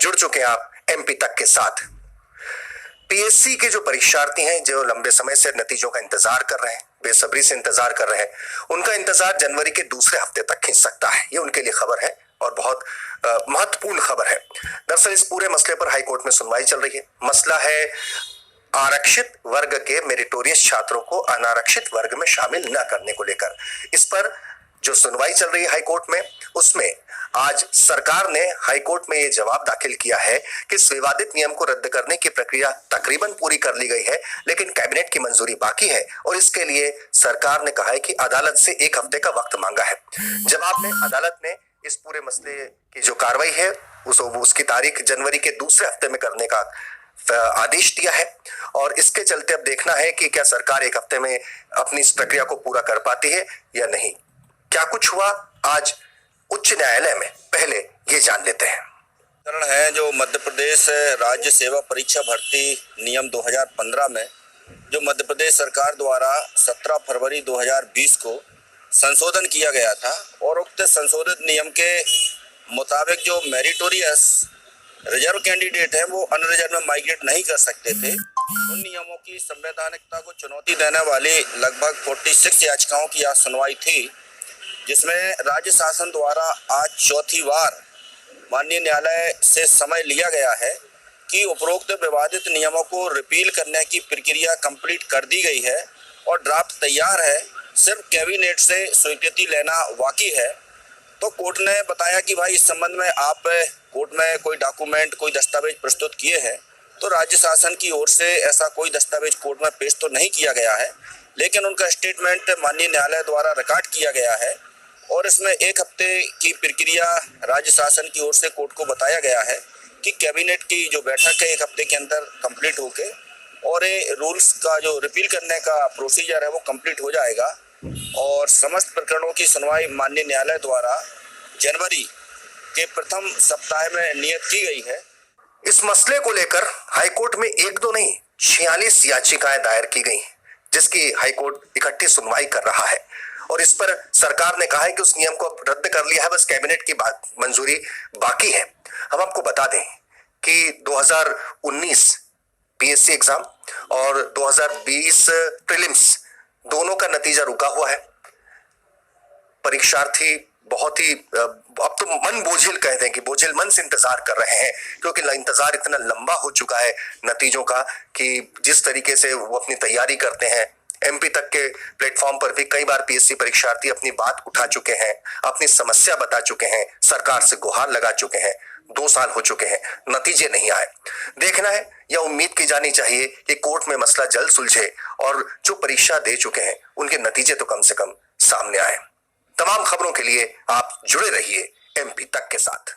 जुड़ चुके हैं आप एमपी तक के साथ। पीएससी के जो परीक्षार्थी हैं, जो लंबे समय से नतीजों का इंतजार कर रहे हैं, बेसब्री से इंतजार कर रहे हैं, उनका इंतजार जनवरी के दूसरे हफ्ते तक खींच सकता है। ये उनके लिए खबर है और बहुत महत्वपूर्ण खबर है। दरअसल इस पूरे मसले पर हाईकोर्ट में सुनवाई चल रही है। मसला है आरक्षित वर्ग के मेरिटोरियस छात्रों को अनारक्षित वर्ग में शामिल न करने को लेकर। इस पर जो सुनवाई चल रही है हाईकोर्ट में, उसमें आज सरकार ने हाईकोर्ट में यह जवाब दाखिल किया है कि इस विवादित नियम को रद्द करने की प्रक्रिया तकरीबन पूरी कर ली गई है, लेकिन कैबिनेट की मंजूरी बाकी है और इसके लिए सरकार ने कहा है कि अदालत से 1 हफ्ते का वक्त मांगा है। जवाब में अदालत ने इस पूरे मसले की जो कार्रवाई है उसकी तारीख जनवरी के दूसरे हफ्ते में करने का आदेश दिया है और इसके चलते अब देखना है कि क्या सरकार 1 हफ्ते में अपनी इस प्रक्रिया को पूरा कर पाती है या नहीं। क्या कुछ हुआ आज उच्च न्यायालय में, पहले ये जान लेते हैं। कारण है जो मध्य प्रदेश राज्य सेवा परीक्षा भर्ती नियम 2015 में जो मध्य प्रदेश सरकार द्वारा 17 फरवरी 2020 को संशोधन किया गया था और उक्त संशोधित नियम के मुताबिक जो मेरिटोरियस रिजर्व कैंडिडेट हैं वो अनरिजर्व में माइग्रेट नहीं कर सकते थे। उन नियमों की संवैधानिकता को चुनौती देने वाली लगभग 46 याचिकाओं की आज सुनवाई थी, जिसमें राज्य शासन द्वारा आज चौथी बार माननीय न्यायालय से समय लिया गया है कि उपरोक्त विवादित नियमों को रिपील करने की प्रक्रिया कंप्लीट कर दी गई है और ड्राफ्ट तैयार है, सिर्फ कैबिनेट से स्वीकृति लेना बाकी है। तो कोर्ट ने बताया कि भाई इस संबंध में आप कोर्ट में कोई डॉक्यूमेंट, कोई दस्तावेज प्रस्तुत किए हैं, तो राज्य शासन की ओर से ऐसा कोई दस्तावेज कोर्ट में पेश तो नहीं किया गया है, लेकिन उनका स्टेटमेंट माननीय न्यायालय द्वारा रिकॉर्ड किया गया है और इसमें 1 हफ्ते की प्रक्रिया राज्य शासन की ओर से कोर्ट को बताया गया है कि कैबिनेट की जो बैठक है 1 हफ्ते के अंदर कंप्लीट होके और ये रूल्स का जो रिपील करने का प्रोसीजर है वो कंप्लीट हो जाएगा और समस्त प्रकरणों की सुनवाई माननीय न्यायालय द्वारा जनवरी के प्रथम सप्ताह में नियत की गई है। इस मसले को लेकर हाईकोर्ट में 1-2 नहीं 46 याचिकाएं दायर की गई, जिसकी हाईकोर्ट इकट्ठी सुनवाई कर रहा है और इस पर सरकार ने कहा है कि उस नियम को रद्द कर लिया है, बस कैबिनेट की बात मंजूरी बाकी है। हम आपको बता दें कि 2019 पीएससी एग्जाम और 2020 प्रीलिम्स दोनों का नतीजा रुका हुआ है। परीक्षार्थी बहुत ही अब तो मन बोझिल कह दें कि बोझिल मन से इंतजार कर रहे हैं, क्योंकि इंतजार इतना लंबा हो चुका है नतीजों का कि जिस तरीके से वो अपनी तैयारी करते हैं। एमपी तक के प्लेटफॉर्म पर भी कई बार पीएससी परीक्षार्थी अपनी बात उठा चुके हैं, अपनी समस्या बता चुके हैं, सरकार से गुहार लगा चुके हैं। 2 साल हो चुके हैं, नतीजे नहीं आए। देखना है या उम्मीद की जानी चाहिए कि कोर्ट में मसला जल्द सुलझे और जो परीक्षा दे चुके हैं उनके नतीजे तो कम से कम सामने आए। तमाम खबरों के लिए आप जुड़े रहिए एमपी तक के साथ।